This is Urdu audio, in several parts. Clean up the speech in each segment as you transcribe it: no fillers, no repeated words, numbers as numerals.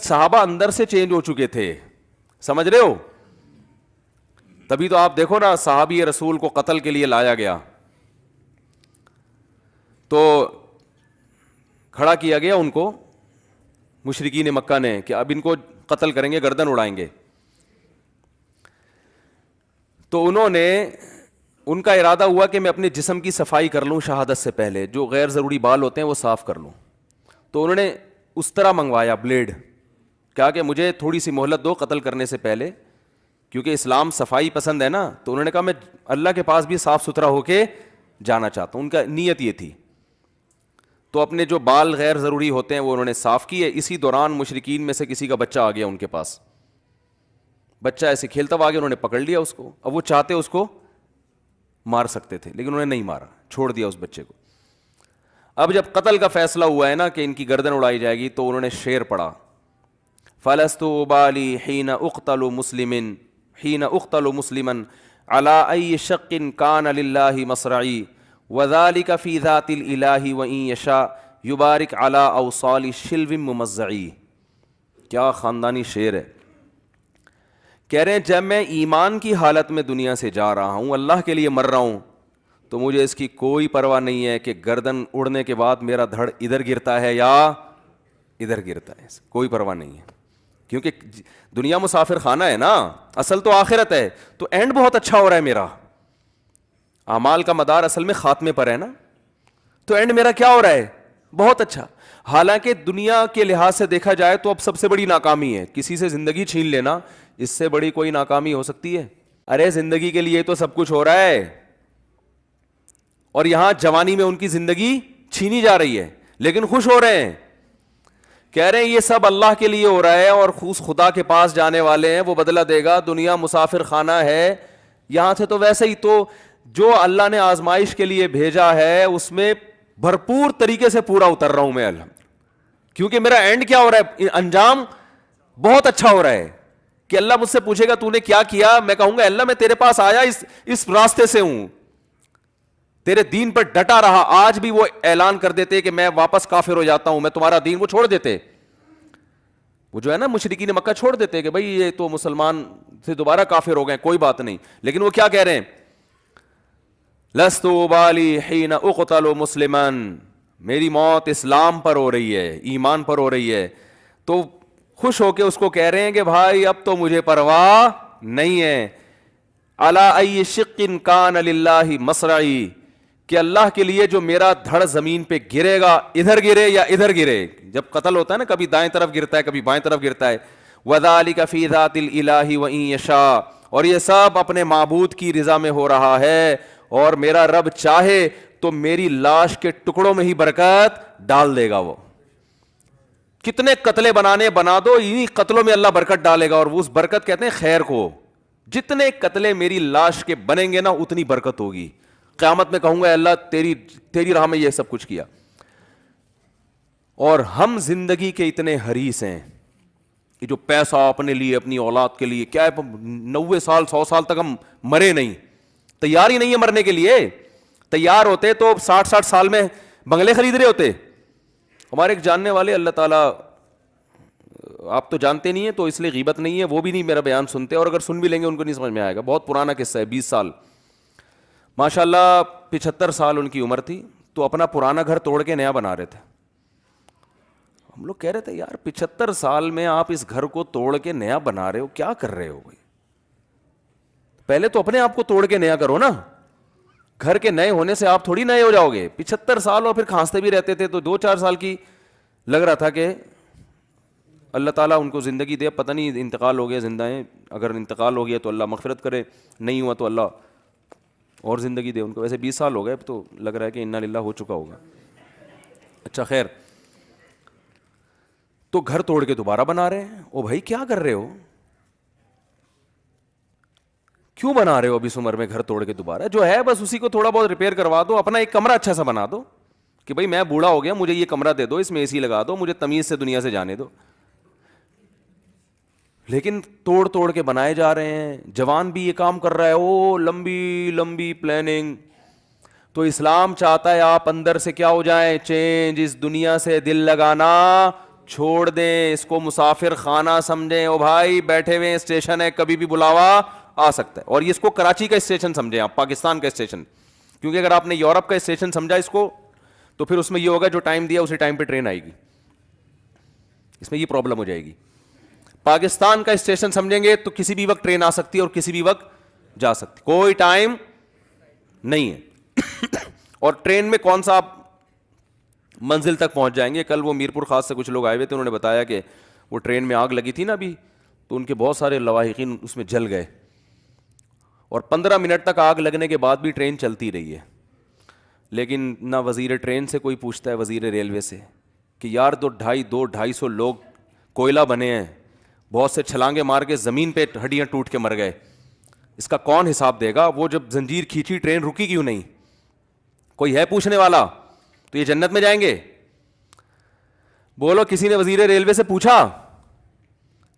صحابہ اندر سے چینج ہو چکے تھے, سمجھ رہے ہو؟ تبھی تو آپ دیکھو نا, صحابی رسول کو قتل کے لیے لایا گیا تو کھڑا کیا گیا ان کو مشرکین مکہ نے کہ اب ان کو قتل کریں گے, گردن اڑائیں گے. تو انہوں نے, ان کا ارادہ ہوا کہ میں اپنے جسم کی صفائی کر لوں شہادت سے پہلے, جو غیر ضروری بال ہوتے ہیں وہ صاف کر لوں. تو انہوں نے اس طرح منگوایا بلیڈ, کہا کہ مجھے تھوڑی سی مہلت دو قتل کرنے سے پہلے, کیونکہ اسلام صفائی پسند ہے نا. تو انہوں نے کہا میں اللہ کے پاس بھی صاف ستھرا ہو کے جانا چاہتا ہوں, ان کا نیت یہ تھی. تو اپنے جو بال غیر ضروری ہوتے ہیں وہ انہوں نے صاف کیے. اسی دوران مشرکین میں سے کسی کا بچہ آ گیا ان کے پاس, بچہ ایسے کھیلتا ہوا آ گیا, انہوں نے پکڑ لیا اس کو. اب وہ چاہتے اس کو مار سکتے تھے لیکن انہوں نے نہیں مارا, چھوڑ دیا اس بچے کو. اب جب قتل کا فیصلہ ہوا ہے نا کہ ان کی گردن اڑائی جائے گی, تو انہوں نے شعر پڑھا, فلست ابالی حین اقتل مسلم حین اقتل مسلما علی ای شق کان للہ مصرعی وذلک فی ذات الالہ وان یشاء یبارک علی اوصال شلو ممزعی. کیا خاندانی شعر ہے. کہہ رہے ہیں جب میں ایمان کی حالت میں دنیا سے جا رہا ہوں, اللہ کے لیے مر رہا ہوں, تو مجھے اس کی کوئی پرواہ نہیں ہے کہ گردن اڑنے کے بعد میرا دھڑ ادھر گرتا ہے یا ادھر گرتا ہے, کوئی پرواہ نہیں ہے. کیونکہ دنیا مسافر خانہ ہے نا, اصل تو آخرت ہے. تو اینڈ بہت اچھا ہو رہا ہے میرا, اعمال کا مدار اصل میں خاتمے پر ہے نا, تو اینڈ میرا کیا ہو رہا ہے, بہت اچھا. حالانکہ دنیا کے لحاظ سے دیکھا جائے تو اب سب سے بڑی ناکامی ہے کسی سے زندگی چھین لینا, اس سے بڑی کوئی ناکامی ہو سکتی ہے؟ ارے زندگی کے لیے تو سب کچھ ہو رہا ہے, اور یہاں جوانی میں ان کی زندگی چھینی جا رہی ہے لیکن خوش ہو رہے ہیں. کہہ رہے ہیں یہ سب اللہ کے لیے ہو رہا ہے, اور خدا کے پاس جانے والے ہیں, وہ بدلہ دے گا. دنیا مسافر خانہ ہے, یہاں سے تو ویسے ہی تو جو اللہ نے آزمائش کے لیے بھیجا ہے اس میں بھرپور طریقے سے پورا اتر رہا ہوں میں الحمد, کیونکہ میرا اینڈ کیا ہو رہا ہے, انجام بہت اچھا ہو رہا ہے. کہ اللہ مجھ سے پوچھے گا تو نے کیا کیا, میں کہوں گا اللہ میں تیرے پاس آیا اس راستے سے ہوں, تیرے دین پر ڈٹا رہا. آج بھی وہ اعلان کر دیتے کہ میں واپس کافر ہو جاتا ہوں, میں تمہارا دین, وہ چھوڑ دیتے. وہ جو ہے نا مشرکین مکہ چھوڑ دیتے کہ بھائی یہ تو مسلمان سے دوبارہ کافر ہو گئے, کوئی بات نہیں. لیکن وہ کیا کہہ رہے ہیں, لست ابالی حین اقتل مسلما, میری موت اسلام پر ہو رہی ہے, ایمان پر ہو رہی ہے. تو خوش ہو کے اس کو کہہ رہے ہیں کہ بھائی اب تو مجھے پرواہ نہیں ہے. علی ای شق کان للہ مصرعی, کہ اللہ کے لیے جو میرا دھڑ زمین پہ گرے گا, ادھر گرے یا ادھر گرے. جب قتل ہوتا ہے نا کبھی دائیں طرف گرتا ہے کبھی بائیں طرف گرتا ہے. وذالک فی ذات الالہ وان یشاء, اور یہ سب اپنے معبود کی رضا میں ہو رہا ہے, اور میرا رب چاہے تو میری لاش کے ٹکڑوں میں ہی برکت ڈال دے گا. وہ کتنے قتلے بنانے بنا دو, انہی قتلوں میں اللہ برکت ڈالے گا. اور اس برکت کہتے ہیں خیر کو. جتنے قتلے میری لاش کے بنیں گے نا اتنی برکت ہوگی. قیامت میں کہوں گا اللہ تیری راہ میں یہ سب کچھ کیا. اور ہم زندگی کے اتنے حریص ہیں, یہ جو پیسہ اپنے لیے اپنی اولاد کے لیے, کیا ہے 90 سال 100 سال تک ہم مرے نہیں, تیار ہی نہیں ہے مرنے کے لیے. تیار ہوتے تو 60 سال میں بنگلے خرید رہے ہوتے. ہمارے ایک جاننے والے, اللہ تعالیٰ, آپ تو جانتے نہیں ہیں تو اس لیے غیبت نہیں ہے, وہ بھی نہیں میرا بیان سنتے, اور اگر سن بھی لیں گے ان کو نہیں سمجھ میں آئے گا. بہت پرانا قصہ ہے, 20 سال, ماشاء اللہ 75 سال ان کی عمر تھی. تو اپنا پرانا گھر توڑ کے نیا بنا رہے تھے. ہم لوگ کہہ رہے تھے یار 75 سال میں آپ اس گھر کو توڑ کے نیا بنا رہے ہو, کیا کر رہے ہو بھائی؟ پہلے تو اپنے آپ کو توڑ کے نیا کرو نا. گھر کے نئے ہونے سے آپ تھوڑی نئے ہو جاؤ گے. 75 سال اور پھر کھانستے بھی رہتے تھے, تو 2-4 سال کی لگ رہا تھا کہ اللہ تعالیٰ ان کو زندگی دے. پتہ نہیں انتقال ہو گیا زندہ ہیں, اگر انتقال ہو گیا تو اللہ مغفرت کرے, نہیں ہوا تو اللہ اور زندگی دے ان کو. ویسے 20 سال ہو گئے, اب تو لگ رہا ہے کہ انا للہ ہو چکا ہوگا. اچھا خیر, تو گھر توڑ کے دوبارہ بنا رہے ہیں. او بھائی کیا کر رہے ہو, کیوں بنا رہے ہو اب اس عمر میں گھر توڑ کے دوبارہ؟ جو ہے بس اسی کو تھوڑا بہت ریپیئر کروا دو, اپنا ایک کمرہ اچھا سا بنا دو کہ بھائی میں بوڑھا ہو گیا, مجھے یہ کمرہ دے دو, اس میں اے سی لگا دو, مجھے تمیز سے دنیا سے جانے دو. لیکن توڑ کے بنائے جا رہے ہیں. جوان بھی یہ کام کر رہا ہے, او لمبی لمبی پلاننگ. تو اسلام چاہتا ہے آپ اندر سے کیا ہو جائیں, چینج. اس دنیا سے دل لگانا چھوڑ دیں, اس کو مسافر خانہ سمجھیں. او بھائی بیٹھے ہوئے اسٹیشن ہے, کبھی بھی بلاوا آ سکتا ہے. اور اس کو کراچی کا اسٹیشن سمجھیں آپ, پاکستان کا اسٹیشن, کیونکہ اگر آپ نے یورپ کا اسٹیشن سمجھا اس کو تو پھر اس میں یہ ہوگا جو ٹائم دیا اسی ٹائم پہ ٹرین آئے گی, اس میں یہ پرابلم ہو جائے گی. پاکستان کا اسٹیشن سمجھیں گے تو کسی بھی وقت ٹرین آ سکتی ہے اور کسی بھی وقت جا سکتی, کوئی ٹائم نہیں ہے. اور ٹرین میں کون سا آپ منزل تک پہنچ جائیں گے. کل وہ میرپور خاص سے کچھ لوگ آئے ہوئے تھے, انہوں نے بتایا کہ وہ ٹرین میں آگ لگی تھی نا ابھی, تو ان کے بہت سارے لواحقین اس میں جل گئے, اور 15 منٹ تک آگ لگنے کے بعد بھی ٹرین چلتی رہی ہے. لیکن نہ وزیر ٹرین سے کوئی پوچھتا ہے, وزیر ریلوے سے, کہ یار 250 لوگ کوئلہ بنے ہیں, بہت سے چھلانگے مار کے زمین پہ ہڈیاں ٹوٹ کے مر گئے, اس کا کون حساب دے گا؟ وہ جب زنجیر کھینچی ٹرین رکی کیوں نہیں؟ کوئی ہے پوچھنے والا؟ تو یہ جنت میں جائیں گے؟ بولو کسی نے وزیر ریلوے سے پوچھا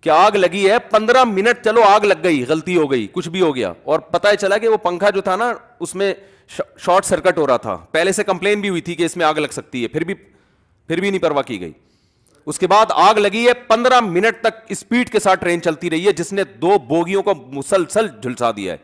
کہ آگ لگی ہے 15 منٹ, چلو آگ لگ گئی, غلطی ہو گئی, کچھ بھی ہو گیا, اور پتہ چلا کہ وہ پنکھا جو تھا نا اس میں شارٹ سرکٹ ہو رہا تھا, پہلے سے کمپلین بھی ہوئی تھی کہ اس میں آگ لگ سکتی ہے, پھر بھی نہیں پرواہ کی گئی. اس کے بعد آگ لگی ہے, 15 منٹ تک اسپیڈ کے ساتھ ٹرین چلتی رہی ہے, جس نے 2 بوگیوں کو مسلسل جھلسا دیا ہے.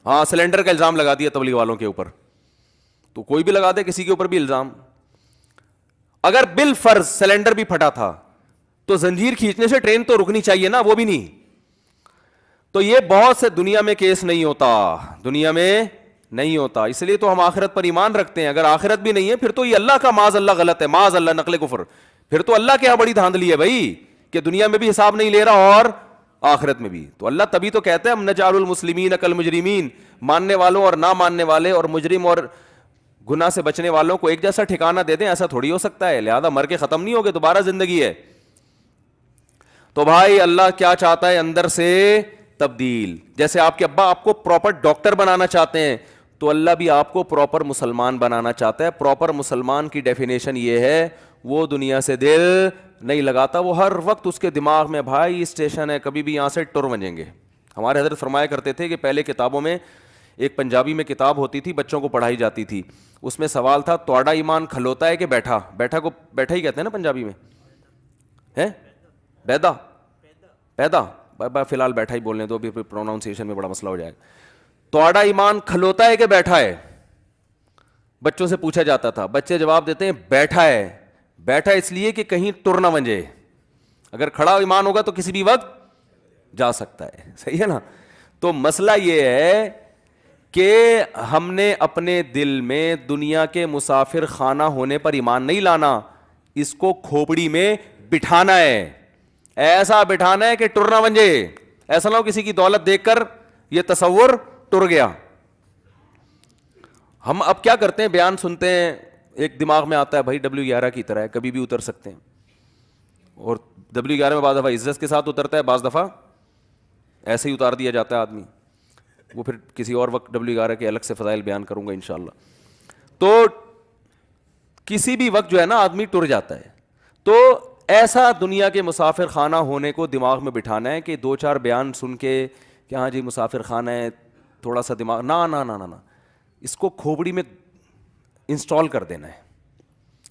ہاں, سلنڈر کا الزام لگا دیا تبلیغ والوں کے اوپر. تو کوئی بھی لگا دے کسی کے اوپر بھی الزام. اگر بالفرض سلنڈر بھی پھٹا تھا تو زنجیر کھینچنے سے ٹرین تو رکنی چاہیے نا, وہ بھی نہیں. تو یہ بہت سے دنیا میں کیس نہیں ہوتا, دنیا میں نہیں ہوتا. اس لیے تو ہم آخرت پر ایمان رکھتے ہیں. اگر آخرت بھی نہیں ہے پھر تو یہ اللہ کا معاذ اللہ غلط ہے, معاذ اللہ نقل کفر. پھر تو اللہ کے یہاں بڑی دھاندلی ہے بھائی, کہ دنیا میں بھی حساب نہیں لے رہا اور آخرت میں بھی. تو اللہ تبھی تو کہتے ہیں ہم نجعل المسلمین کالمجرمین, ماننے والوں اور نہ ماننے والے اور مجرم اور گناہ سے بچنے والوں کو ایک جیسا ٹھکانہ دے دیں. ایسا تھوڑی ہو سکتا ہے. لہذا مر کے ختم نہیں ہوگے, دوبارہ زندگی ہے. تو بھائی اللہ کیا چاہتا ہے؟ اندر سے تبدیل. جیسے آپ کے ابا آپ کو پراپر ڈاکٹر بنانا چاہتے ہیں, تو اللہ بھی آپ کو پراپر مسلمان بنانا چاہتا ہے. پراپر مسلمان کی ڈیفینیشن یہ ہے, وہ دنیا سے دل نہیں لگاتا, وہ ہر وقت اس کے دماغ میں بھائی اسٹیشن ہے, کبھی بھی یہاں سے ٹر بنیں گے. ہمارے حضرت فرمایا کرتے تھے کہ پہلے کتابوں میں ایک پنجابی میں کتاب ہوتی تھی, بچوں کو پڑھائی جاتی تھی. اس میں سوال تھا, توڑا ایمان کھلوتا ہے کہ بیٹھا؟ بیٹھا کو بیٹھا ہی کہتے ہیں نا پنجابی میں, ہے بیدا پیدا, فی الحال بیٹھا ہی بولنے دو, بھی پروناؤنسیشن میں بڑا مسئلہ ہو جائے گا. توڑا ایمان کھلوتا ہے کہ بیٹھا ہے؟ بچوں سے پوچھا جاتا تھا, بچے جواب دیتے ہیں بیٹھا ہے. بیٹھا اس لیے کہ کہیں ٹر نہ منجے, اگر کھڑا ایمان ہوگا تو کسی بھی وقت جا سکتا ہے. صحیح ہے نا؟ تو مسئلہ یہ ہے کہ ہم نے اپنے دل میں دنیا کے مسافر خانہ ہونے پر ایمان نہیں لانا, اس کو کھوپڑی میں بٹھانا ہے. ایسا بٹھانا ہے کہ ٹر نہ منجے. ایسا نہ ہو کسی کی دولت دیکھ کر یہ تصور ٹر گیا. ہم اب کیا کرتے ہیں, بیان سنتے ہیں, ایک دماغ میں آتا ہے بھائی W11 کی طرح ہے, کبھی بھی اتر سکتے ہیں. اور W11 میں بعض دفعہ عزت کے ساتھ اترتا ہے, بعض دفعہ ایسے ہی اتار دیا جاتا ہے آدمی. وہ پھر کسی اور وقت W11 کے الگ سے فضائل بیان کروں گا انشاءاللہ. تو کسی بھی وقت جو ہے نا آدمی ٹر جاتا ہے. تو ایسا دنیا کے مسافر خانہ ہونے کو دماغ میں بٹھانا ہے کہ 2-4 بیان سن کے کہ ہاں جی مسافر خانہ ہے, تھوڑا سا دماغ نہ نہ نہ نہ, اس کو کھوپڑی میں انسٹال کر دینا ہے.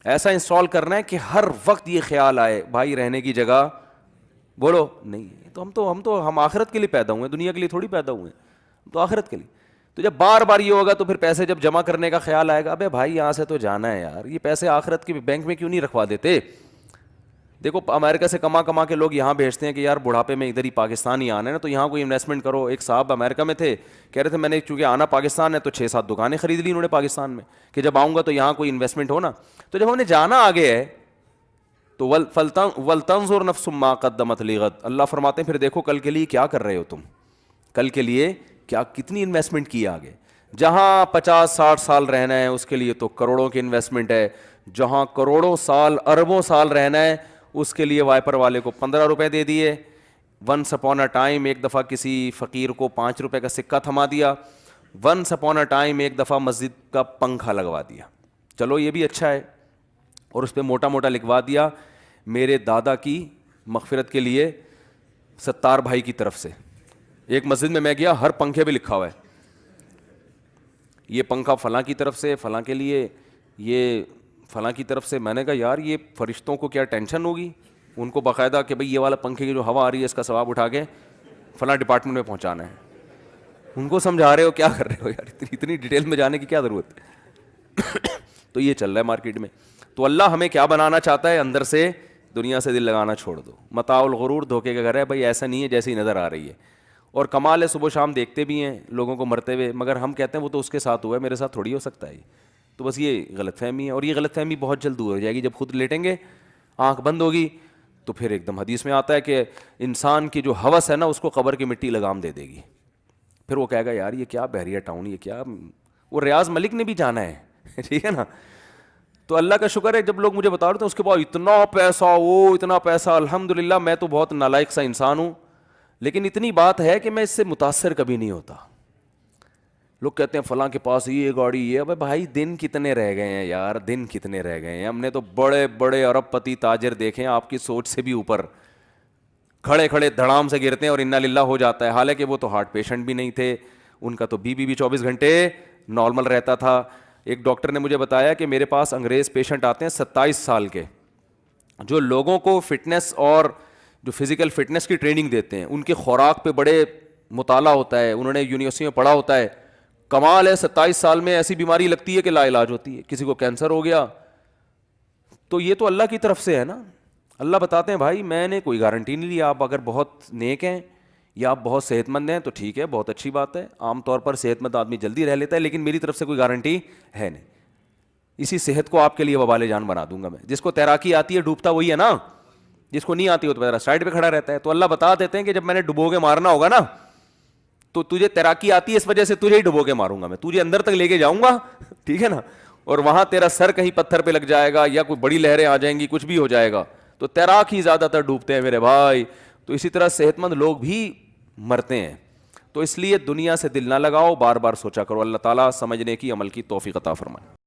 ایسا انسٹال کرنا ہے کہ ہر وقت یہ خیال آئے بھائی رہنے کی جگہ بولو نہیں. تو ہم آخرت کے لیے پیدا ہوئے ہیں, دنیا کے لیے تھوڑی پیدا ہوئے ہیں, تو آخرت کے لیے. تو جب بار بار یہ ہوگا تو پھر پیسے جب جمع کرنے کا خیال آئے گا, ابے بھائی یہاں سے تو جانا ہے یار, یہ پیسے آخرت کے بینک میں کیوں نہیں رکھوا دیتے؟ دیکھو امریکہ سے کما کے لوگ یہاں بھیجتے ہیں کہ یار بڑھاپے میں ادھر ہی پاکستان ہی آنا ہے نا, تو یہاں کوئی انویسٹمنٹ کرو. ایک صاحب امریکہ میں تھے, کہہ رہے تھے میں نے چونکہ آنا پاکستان ہے تو 6-7 دکانیں خرید لی انہوں نے پاکستان میں, کہ جب آؤں گا تو یہاں کوئی انویسٹمنٹ ہو نا. تو جب ہم نے جانا آگے ہے تو وَلْتَنْظُرْ نَفْسٌ مَا قَدَّمَتْ لِغَدٍ, اللہ فرماتے ہیں پھر دیکھو کل کے لیے کیا کر رہے ہو تم, کل کے لیے کیا کتنی انویسٹمنٹ کی آگے. جہاں 50-60 سال رہنا ہے اس کے لیے تو کروڑوں کی انویسٹمنٹ ہے, جہاں کروڑوں سال اربوں سال رہنا ہے اس کے لیے وائپر والے کو 15 روپے دے دیے. ونس اپون اے ٹائم ایک دفعہ کسی فقیر کو 5 روپے کا سکہ تھما دیا. ونس اپون اے ٹائم ایک دفعہ مسجد کا پنکھا لگوا دیا, چلو یہ بھی اچھا ہے. اور اس پہ موٹا موٹا لکھوا دیا میرے دادا کی مغفرت کے لیے ستار بھائی کی طرف سے. ایک مسجد میں گیا, ہر پنکھے پہ لکھا ہوا ہے یہ پنکھا فلاں کی طرف سے, فلاں کے لیے, یہ فلاں کی طرف سے. میں نے کہا یار یہ فرشتوں کو کیا ٹینشن ہوگی, ان کو باقاعدہ کہ بھئی یہ والا پنکھے کی جو ہوا آ رہی ہے اس کا ثواب اٹھا کے فلاں ڈپارٹمنٹ میں پہنچانا ہے. ان کو سمجھا رہے ہو, کیا کر رہے ہو یار, اتنی ڈیٹیل میں جانے کی کیا ضرورت ہے. تو یہ چل رہا ہے مارکیٹ میں. تو اللہ ہمیں کیا بنانا چاہتا ہے, اندر سے دنیا سے دل لگانا چھوڑ دو. متاع الغرور, دھوکے کا گھر ہے بھائی, ایسا نہیں ہے جیسی نظر آ رہی ہے. اور کمال ہے صبح شام دیکھتے بھی ہیں لوگوں کو مرتے ہوئے, مگر ہم کہتے ہیں وہ تو اس کے ساتھ ہوا ہے, میرے ساتھ تھوڑی ہو سکتا ہے. تو بس یہ غلط فہمی ہے, اور یہ غلط فہمی بہت جلد دور ہو جائے گی جب خود لیٹیں گے, آنکھ بند ہوگی تو پھر ایک دم حدیث میں آتا ہے کہ انسان کی جو ہوس ہے نا اس کو قبر کی مٹی لگام دے دے گی. پھر وہ کہے گا یار یہ کیا بحریہ ٹاؤن, یہ کیا. وہ ریاض ملک نے بھی جانا ہے, ٹھیک ہے نا. تو اللہ کا شکر ہے جب لوگ مجھے بتا رہے تھے اس کے بعد اتنا پیسہ, وہ اتنا پیسہ, الحمدللہ. میں تو بہت نالائق سا انسان ہوں, لیکن اتنی بات ہے کہ میں اس سے متاثر کبھی نہیں ہوتا. لوگ کہتے ہیں فلاں کے پاس یہ گاڑی, یہ. ابے بھائی دن کتنے رہ گئے ہیں یار, دن کتنے رہ گئے ہیں. ہم نے تو بڑے بڑے ارب پتی تاجر دیکھے ہیں آپ کی سوچ سے بھی اوپر, کھڑے کھڑے دھڑام سے گرتے ہیں اور انا للہ ہو جاتا ہے. حالانکہ وہ تو ہارٹ پیشنٹ بھی نہیں تھے, ان کا تو بی بھی 24 گھنٹے نارمل رہتا تھا. ایک ڈاکٹر نے مجھے بتایا کہ میرے پاس انگریز پیشنٹ آتے ہیں 27 سال کے, جو لوگوں کو فٹنس اور جو فزیکل فٹنس کی ٹریننگ دیتے ہیں. ان کے خوراک پہ بڑے مطالعہ ہوتا ہے, انہوں نے یونیورسٹی میں پڑھا ہوتا ہے. کمال ہے 27 سال میں ایسی بیماری لگتی ہے کہ لا علاج ہوتی ہے. کسی کو کینسر ہو گیا, تو یہ تو اللہ کی طرف سے ہے نا. اللہ بتاتے ہیں بھائی میں نے کوئی گارنٹی نہیں لی, آپ اگر بہت نیک ہیں یا آپ بہت صحت مند ہیں تو ٹھیک ہے, بہت اچھی بات ہے. عام طور پر صحت مند آدمی جلدی رہ لیتا ہے, لیکن میری طرف سے کوئی گارنٹی ہے نہیں. اسی صحت کو آپ کے لیے وبال جان بنا دوں گا میں. جس کو تیراکی آتی ہے ڈوبتا وہی ہے نا, جس کو نہیں آتی ہو تو ذرا سائڈ پہ کھڑا رہتا ہے. تو اللہ بتا دیتے ہیں کہ جب میں نے ڈبو کے مارنا ہوگا نا, تو تجھے تیراکی آتی ہے اس وجہ سے تجھے ہی ڈبو کے ماروں گا میں, تجھے اندر تک لے کے جاؤں گا, ٹھیک ہے نا. اور وہاں تیرا سر کہیں پتھر پہ لگ جائے گا یا کوئی بڑی لہریں آ جائیں گی, کچھ بھی ہو جائے گا. تو تیراک ہی زیادہ تر ڈوبتے ہیں میرے بھائی. تو اسی طرح صحت مند لوگ بھی مرتے ہیں. تو اس لیے دنیا سے دل نہ لگاؤ, بار بار سوچا کرو. اللہ تعالیٰ سمجھنے کی, عمل کی توفیق عطا فرمائے.